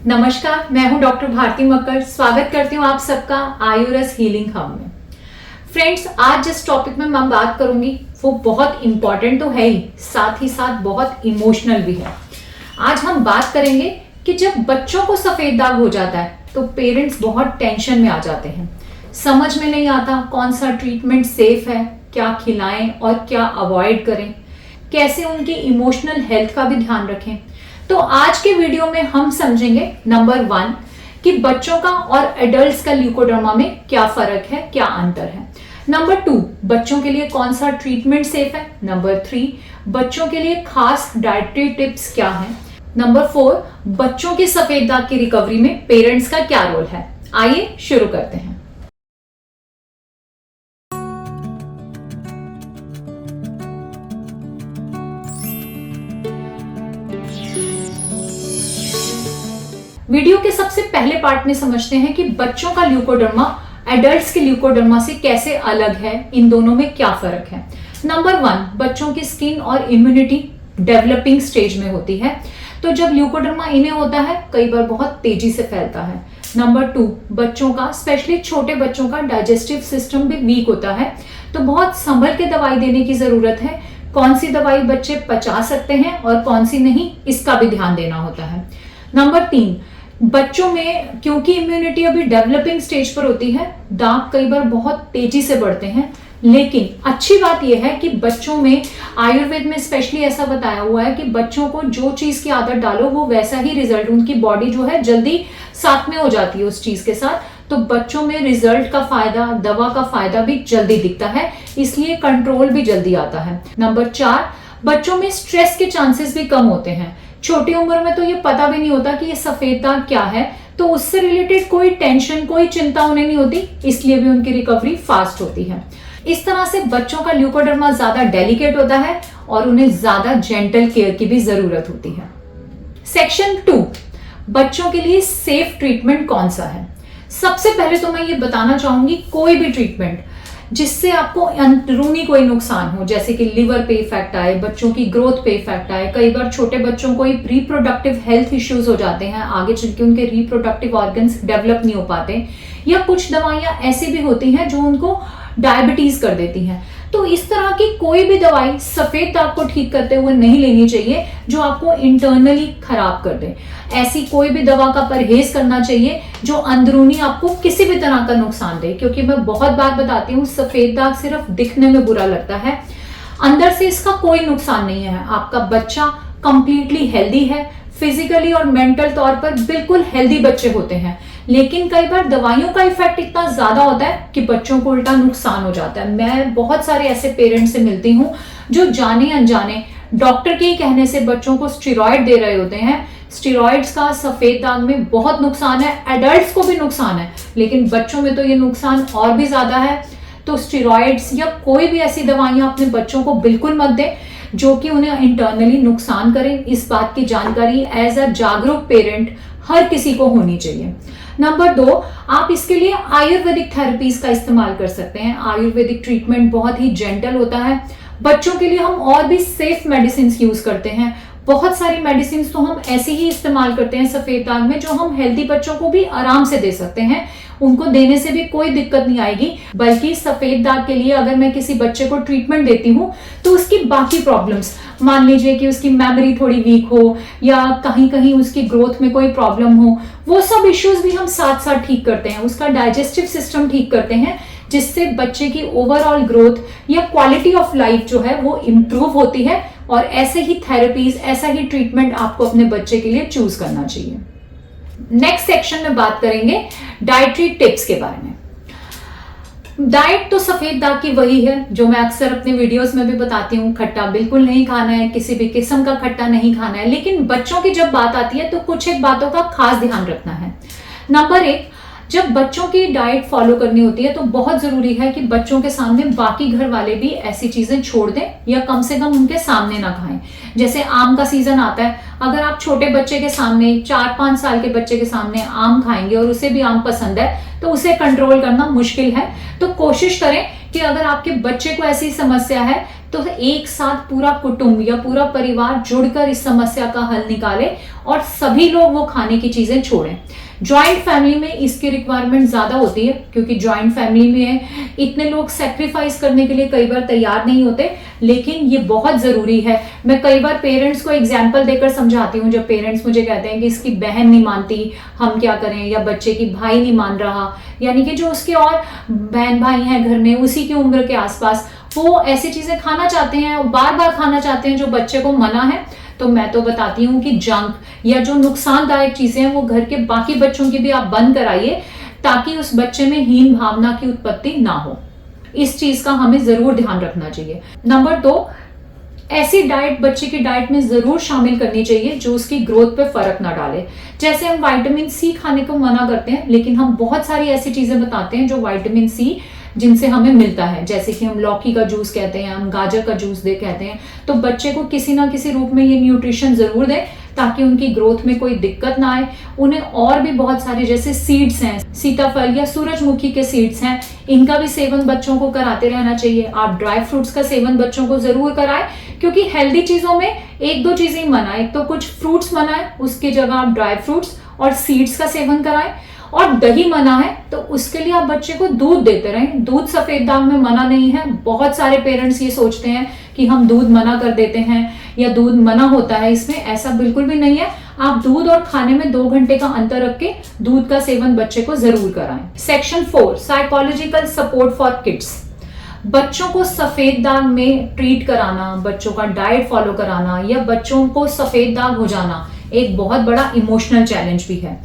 नमस्कार, मैं हूं डॉक्टर भारती मक्कर। स्वागत करती हूं आप सबका आयुरस हीलिंग हब में। फ्रेंड्स, आज जिस टॉपिक में मैं बात करूंगी वो बहुत इंपॉर्टेंट तो है ही, साथ ही साथ बहुत इमोशनल भी है। आज हम बात करेंगे कि जब बच्चों को सफेद दाग हो जाता है तो पेरेंट्स बहुत टेंशन में आ जाते हैं। समझ में नहीं आता कौन सा ट्रीटमेंट सेफ है, क्या खिलाएं और क्या अवॉइड करें, कैसे उनकी इमोशनल हेल्थ का भी ध्यान रखें। तो आज के वीडियो में हम समझेंगे नंबर 1 कि बच्चों का और एडल्ट्स का ल्यूकोडर्मा में क्या फर्क है, क्या अंतर है। नंबर 2, बच्चों के लिए कौन सा ट्रीटमेंट सेफ है। नंबर 3, बच्चों के लिए खास डाइटरी टिप्स क्या है। नंबर 4, बच्चों के सफेद दाग की रिकवरी में पेरेंट्स का क्या रोल है। आइए शुरू करते हैं। वीडियो के सबसे पहले पार्ट में समझते हैं कि बच्चों का ल्यूकोडर्मा एडल्ट्स के ल्यूकोडर्मा से कैसे अलग है, इन दोनों में क्या फर्क है। नंबर 1, बच्चों की स्किन और इम्यूनिटी डेवलपिंग स्टेज में होती है, तो जब ल्यूकोडर्मा इन्हें होता है कई बार बहुत तेजी से फैलता है। नंबर 2, बच्चों का स्पेशली छोटे बच्चों का डाइजेस्टिव सिस्टम भी वीक होता है, तो बहुत संभल के दवाई देने की जरूरत है। कौन सी दवाई बच्चे पचा सकते हैं और कौन सी नहीं, इसका भी ध्यान देना होता है। नंबर 3, बच्चों में क्योंकि इम्यूनिटी अभी डेवलपिंग स्टेज पर होती है, दाग कई बार बहुत तेजी से बढ़ते हैं। लेकिन अच्छी बात यह है कि बच्चों में आयुर्वेद में स्पेशली ऐसा बताया हुआ है कि बच्चों को जो चीज की आदत डालो वो वैसा ही रिजल्ट, उनकी बॉडी जो है जल्दी साथ में हो जाती है उस चीज के साथ। तो बच्चों में रिजल्ट का फायदा, दवा का फायदा भी जल्दी दिखता है, इसलिए कंट्रोल भी जल्दी आता है। नंबर 4, बच्चों में स्ट्रेस के चांसेस भी कम होते हैं। छोटी उम्र में तो ये पता भी नहीं होता कि ये सफेद दाग क्या है, तो उससे रिलेटेड कोई टेंशन, कोई चिंता उन्हें नहीं होती, इसलिए भी उनकी रिकवरी फास्ट होती है। इस तरह से बच्चों का ल्यूकोडर्मा ज्यादा डेलिकेट होता है और उन्हें ज्यादा जेंटल केयर की भी जरूरत होती है। सेक्शन 2, बच्चों के लिए सेफ ट्रीटमेंट कौन सा है। सबसे पहले तो मैं ये बताना चाहूंगी, कोई भी ट्रीटमेंट जिससे आपको अंदरूनी कोई नुकसान हो, जैसे कि लिवर पे इफेक्ट आए, बच्चों की ग्रोथ पे इफेक्ट आए, कई बार छोटे बच्चों को रिप्रोडक्टिव हेल्थ इश्यूज हो जाते हैं, आगे चल के उनके रिप्रोडक्टिव ऑर्गन्स डेवलप नहीं हो पाते, या कुछ दवाइयां ऐसी भी होती हैं जो उनको डायबिटीज कर देती हैं। तो इस तरह की कोई भी दवाई सफेद दाग को ठीक करते हुए नहीं लेनी चाहिए जो आपको इंटरनली खराब कर दे। ऐसी कोई भी दवा का परहेज करना चाहिए जो अंदरूनी आपको किसी भी तरह का नुकसान दे, क्योंकि मैं बहुत बार बताती हूँ सफेद दाग सिर्फ दिखने में बुरा लगता है, अंदर से इसका कोई नुकसान नहीं है। आपका बच्चा कंप्लीटली हेल्दी है, फिजिकली और मेंटल तौर पर बिल्कुल हेल्दी बच्चे होते हैं, लेकिन कई बार दवाइयों का इफेक्ट इतना ज्यादा होता है कि बच्चों को उल्टा नुकसान हो जाता है। मैं बहुत सारे ऐसे पेरेंट्स से मिलती हूँ जो जाने अनजाने डॉक्टर के ही कहने से बच्चों को स्टेरॉइड दे रहे होते हैं। स्टेरॉइड्स का सफेद दाग में बहुत नुकसान है, एडल्ट्स को भी नुकसान है, लेकिन बच्चों में तो ये नुकसान और भी ज्यादा है। तो स्टेरॉइड्स या कोई भी ऐसी दवाइयां अपने बच्चों को बिल्कुल मत दें जो कि उन्हें इंटरनली नुकसान करें। इस बात की जानकारी एज अ जागरूक पेरेंट हर किसी को होनी चाहिए। नंबर 2, आप इसके लिए आयुर्वेदिक थेरेपीज का इस्तेमाल कर सकते हैं। आयुर्वेदिक ट्रीटमेंट बहुत ही जेंटल होता है। बच्चों के लिए हम और भी सेफ मेडिसिन यूज करते हैं। बहुत सारी मेडिसिन तो हम ऐसे ही इस्तेमाल करते हैं सफेद दाग में जो हम हेल्दी बच्चों को भी आराम से दे सकते हैं, उनको देने से भी कोई दिक्कत नहीं आएगी। बल्कि सफेद दाग के लिए अगर मैं किसी बच्चे को ट्रीटमेंट देती हूँ तो उसकी बाकी प्रॉब्लम्स, मान लीजिए कि उसकी मेमोरी थोड़ी वीक हो या कहीं कहीं उसकी ग्रोथ में कोई प्रॉब्लम हो, वो सब इश्यूज भी हम साथ साथ ठीक करते हैं। उसका डाइजेस्टिव सिस्टम ठीक करते हैं, जिससे बच्चे की ओवरऑल ग्रोथ या क्वालिटी ऑफ लाइफ जो है वो इम्प्रूव होती है। और ऐसे ही थेरेपीज, ऐसा ही ट्रीटमेंट आपको अपने बच्चे के लिए चूज करना चाहिए। नेक्स्ट सेक्शन में बात करेंगे डाइटरी टिप्स के बारे में। डाइट तो सफेद दाग की वही है जो मैं अक्सर अपने वीडियोस में भी बताती हूँ, खट्टा बिल्कुल नहीं खाना है, किसी भी किस्म का खट्टा नहीं खाना है। लेकिन बच्चों की जब बात आती है तो कुछ एक बातों का खास ध्यान रखना है। नंबर 1, जब बच्चों की डाइट फॉलो करनी होती है तो बहुत जरूरी है कि बच्चों के सामने बाकी घर वाले भी ऐसी चीजें छोड़ दें या कम से कम उनके सामने ना खाएं। जैसे आम का सीजन आता है, अगर आप छोटे बच्चे के सामने, 4-5 साल के बच्चे के सामने आम खाएंगे और उसे भी आम पसंद है तो उसे कंट्रोल करना मुश्किल है। तो कोशिश करें कि अगर आपके बच्चे को ऐसी समस्या है तो एक साथ पूरा कुटुंब या पूरा परिवार जुड़कर इस समस्या का हल निकाले और सभी लोग वो खाने की चीजें छोड़ें। ज्वाइंट फैमिली में इसकी रिक्वायरमेंट ज्यादा होती है, क्योंकि ज्वाइंट फैमिली में इतने लोग सेक्रीफाइस करने के लिए कई बार तैयार नहीं होते, लेकिन ये बहुत जरूरी है। मैं कई बार पेरेंट्स को एग्जाम्पल देकर समझाती हूँ। जब पेरेंट्स मुझे कहते हैं कि इसकी बहन नहीं मानती, हम क्या करें, या बच्चे की भाई नहीं मान रहा, यानी कि जो उसके और बहन भाई हैं घर में उसी की उम्र के आसपास, वो ऐसी चीजें खाना चाहते हैं और बार बार खाना चाहते हैं जो बच्चे को मना है, तो मैं तो बताती हूँ कि जंक या जो नुकसानदायक चीजें हैं वो घर के बाकी बच्चों की भी आप बंद कराइए, ताकि उस बच्चे में हीन भावना की उत्पत्ति ना हो। इस चीज का हमें जरूर ध्यान रखना चाहिए। नंबर 2, ऐसी डाइट बच्चे की डाइट में जरूर शामिल करनी चाहिए जो उसकी ग्रोथ पे फर्क ना डाले। जैसे हम विटामिन सी खाने को मना करते हैं, लेकिन हम बहुत सारी ऐसी चीजें बताते हैं जो विटामिन सी जिनसे हमें मिलता है, जैसे कि हम लौकी का जूस कहते हैं, हम गाजर का जूस कहते हैं। तो बच्चे को किसी ना किसी रूप में ये न्यूट्रिशन जरूर दें, ताकि उनकी ग्रोथ में कोई दिक्कत ना आए। उन्हें और भी बहुत सारे जैसे सीड्स हैं, सीताफल या सूरजमुखी के सीड्स हैं, इनका भी सेवन बच्चों को कराते रहना चाहिए। आप ड्राई फ्रूट्स का सेवन बच्चों को जरूर कराएं, क्योंकि हेल्दी चीजों में एक दो चीजें मना है। एक तो कुछ फ्रूट्स मना है, उसकी जगह आप ड्राई फ्रूट्स और सीड्स का सेवन कराएं। और दही मना है, तो उसके लिए आप बच्चे को दूध देते रहें। दूध सफेद दाग में मना नहीं है। बहुत सारे पेरेंट्स ये सोचते हैं कि हम दूध मना कर देते हैं या दूध मना होता है, इसमें ऐसा बिल्कुल भी नहीं है। आप दूध और खाने में 2 घंटे का अंतर रख के दूध का सेवन बच्चे को जरूर कराएं। Section 4, psychological support for kids. बच्चों को सफेद दाग में ट्रीट कराना, बच्चों का डाइट फॉलो कराना या बच्चों को सफेद दाग हो जाना एक बहुत बड़ा इमोशनल चैलेंज भी है।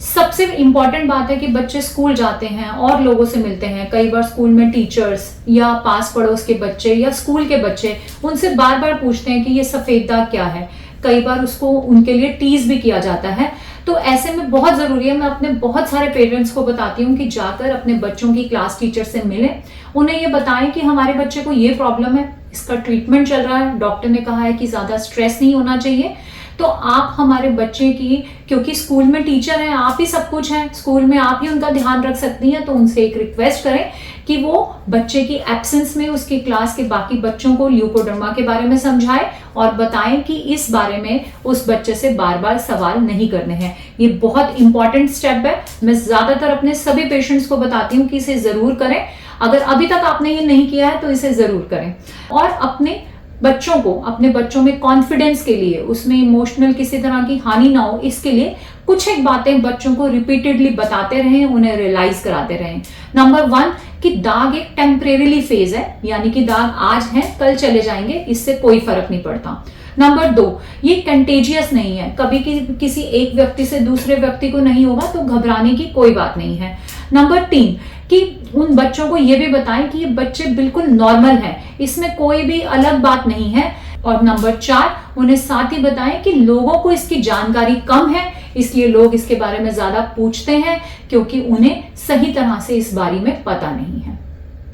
सबसे इंपॉर्टेंट बात है कि बच्चे स्कूल जाते हैं और लोगों से मिलते हैं। कई बार स्कूल में टीचर्स या पास पड़ोस के बच्चे या स्कूल के बच्चे उनसे बार बार पूछते हैं कि ये सफेद दाग क्या है। कई बार उसको उनके लिए टीज भी किया जाता है। तो ऐसे में बहुत जरूरी है, मैं अपने बहुत सारे पेरेंट्स को बताती हूँ कि जाकर अपने बच्चों की क्लास टीचर से मिलें, उन्हें ये बताएं कि हमारे बच्चे को ये प्रॉब्लम है, इसका ट्रीटमेंट चल रहा है, डॉक्टर ने कहा है कि ज्यादा स्ट्रेस नहीं होना चाहिए। तो आप हमारे बच्चे की, क्योंकि स्कूल में टीचर हैं, आप ही सब कुछ हैं, स्कूल में आप ही उनका ध्यान रख सकती हैं, तो उनसे एक रिक्वेस्ट करें कि वो बच्चे की एब्सेंस में उसकी क्लास के बाकी बच्चों को ल्यूकोडर्मा के बारे में समझाए और बताएं कि इस बारे में उस बच्चे से बार बार सवाल नहीं करने हैं। ये बहुत इंपॉर्टेंट स्टेप है। मैं ज्यादातर अपने सभी पेशेंट्स को बताती हूँ कि इसे जरूर करें। अगर अभी तक आपने ये नहीं किया है तो इसे जरूर करें। और अपने बच्चों में कॉन्फिडेंस के लिए, उसमें इमोशनल किसी तरह की हानि ना हो, इसके लिए कुछ एक बातें बच्चों को रिपीटेडली बताते रहें, उन्हें रियलाइज कराते रहें। नंबर 1 कि दाग एक टेम्परेरीली फेज है, यानी कि दाग आज है कल चले जाएंगे, इससे कोई फर्क नहीं पड़ता। नंबर 2, ये कंटेजियस नहीं है, कभी किसी एक व्यक्ति से दूसरे व्यक्ति को नहीं होगा, तो घबराने की कोई बात नहीं है। नंबर 3 कि उन बच्चों को ये भी बताएं कि ये बच्चे बिल्कुल नॉर्मल हैं, इसमें कोई भी अलग बात नहीं है। और नंबर 4, उन्हें साथ ही बताएं कि लोगों को इसकी जानकारी कम है, इसलिए लोग इसके बारे में ज्यादा पूछते हैं, क्योंकि उन्हें सही तरह से इस बारे में पता नहीं है।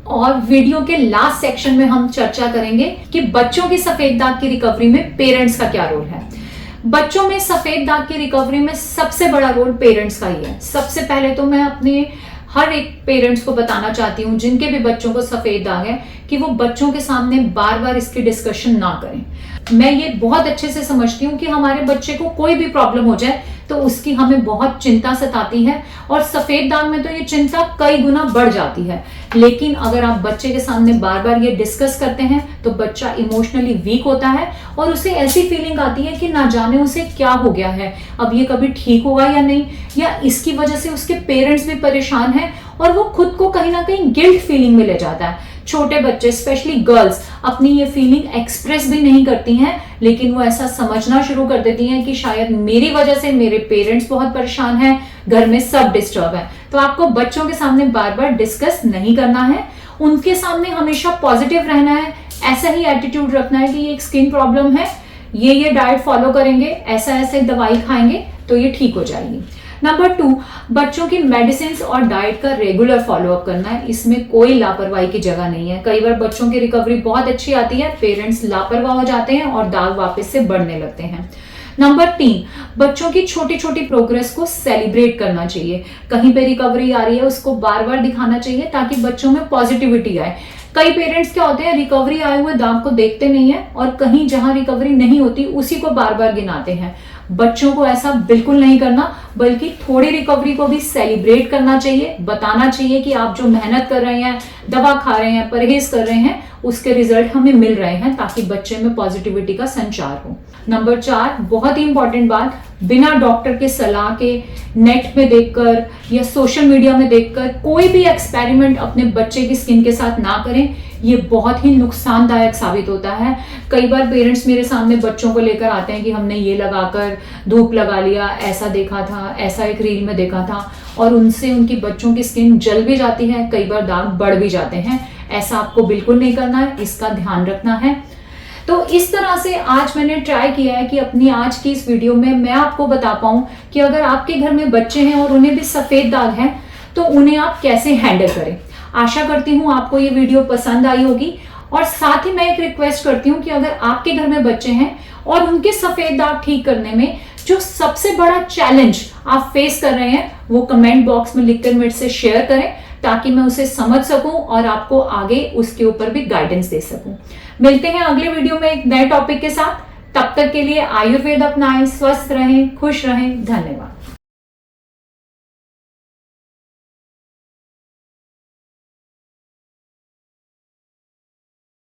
और वीडियो के लास्ट सेक्शन में हम चर्चा करेंगे कि बच्चों की सफेद दाग की रिकवरी में पेरेंट्स का क्या रोल है। बच्चों में सफेद दाग की रिकवरी में सबसे बड़ा रोल पेरेंट्स का ही है। सबसे पहले तो मैं अपने हर एक पेरेंट्स को बताना चाहती हूँ जिनके भी बच्चों को सफेद दाग है, कि वो बच्चों के सामने बार बार इसकी डिस्कशन ना करें। मैं ये बहुत अच्छे से समझती हूँ कि हमारे बच्चे को कोई भी प्रॉब्लम हो जाए तो उसकी हमें बहुत चिंता सताती है, और सफेद दाग में तो ये चिंता कई गुना बढ़ जाती है। लेकिन अगर आप बच्चे के सामने बार बार ये डिस्कस करते हैं तो बच्चा इमोशनली वीक होता है और उसे ऐसी फीलिंग आती है कि ना जाने उसे क्या हो गया है, अब ये कभी ठीक होगा या नहीं, या इसकी वजह से उसके पेरेंट्स भी परेशान हैं, और वो खुद को कहीं ना कहीं गिल्ट फीलिंग में ले जाता है। छोटे बच्चे, स्पेशली गर्ल्स, अपनी ये फीलिंग एक्सप्रेस भी नहीं करती हैं, लेकिन वो ऐसा समझना शुरू कर देती हैं कि शायद मेरी वजह से मेरे पेरेंट्स बहुत परेशान हैं, घर में सब डिस्टर्ब है। तो आपको बच्चों के सामने बार बार डिस्कस नहीं करना है, उनके सामने हमेशा पॉजिटिव रहना है, ऐसा ही एटीट्यूड रखना है कि ये एक स्किन प्रॉब्लम है, ये डाइट फॉलो करेंगे, ऐसा ऐसे दवाई खाएंगे तो ये ठीक हो जाएगी। नंबर 2, बच्चों की मेडिसिन और डाइट का रेगुलर फॉलोअप करना है, इसमें कोई लापरवाही की जगह नहीं है। कई बार बच्चों की रिकवरी बहुत अच्छी आती है, पेरेंट्स लापरवाह हो जाते हैं और दाग वापस से बढ़ने लगते हैं। नंबर 3, बच्चों की छोटी छोटी प्रोग्रेस को सेलिब्रेट करना चाहिए। कहीं पे रिकवरी आ रही है उसको बार बार दिखाना चाहिए ताकि बच्चों में पॉजिटिविटी आए। कई पेरेंट्स क्या होते हैं, रिकवरी आए हुए दाग को देखते नहीं है और कहीं जहां रिकवरी नहीं होती उसी को बार बार गिनाते हैं। बच्चों को ऐसा बिल्कुल नहीं करना, बल्कि थोड़ी रिकवरी को भी सेलिब्रेट करना चाहिए, बताना चाहिए कि आप जो मेहनत कर रहे हैं, दवा खा रहे हैं, परहेज कर रहे हैं, उसके रिजल्ट हमें मिल रहे हैं, ताकि बच्चे में पॉजिटिविटी का संचार हो। नंबर 4, बहुत ही इंपॉर्टेंट बात, बिना डॉक्टर के सलाह के नेट में देखकर या सोशल मीडिया में देखकर कोई भी एक्सपेरिमेंट अपने बच्चे की स्किन के साथ ना करें। ये बहुत ही नुकसानदायक साबित होता है। कई बार पेरेंट्स मेरे सामने बच्चों को लेकर आते हैं कि हमने ये लगाकर धूप लगा लिया, ऐसा देखा था, ऐसा एक रील में देखा था, और उनसे उनकी बच्चों की स्किन जल भी जाती है, कई बार दाग बढ़ भी जाते हैं। ऐसा आपको बिल्कुल नहीं करना है, इसका ध्यान रखना है। तो इस तरह से आज मैंने ट्राई किया है कि अपनी आज की इस वीडियो में मैं आपको बता पाऊं कि अगर आपके घर में बच्चे हैं और उन्हें भी सफेद दाग हैं तो उन्हें आप कैसे हैंडल करें। आशा करती हूं आपको ये वीडियो पसंद आई होगी, और साथ ही मैं एक रिक्वेस्ट करती हूं कि अगर आपके घर में बच्चे हैं और उनके सफेद दाग ठीक करने में जो सबसे बड़ा चैलेंज आप फेस कर रहे हैं वो कमेंट बॉक्स में लिखकर मेरे से शेयर करें, ताकि मैं उसे समझ सकूं और आपको आगे उसके ऊपर भी गाइडेंस दे सकूं। मिलते हैं अगले वीडियो में एक नए टॉपिक के साथ। तब तक के लिए आयुर्वेद अपनाएं, स्वस्थ रहें, खुश रहें। धन्यवाद।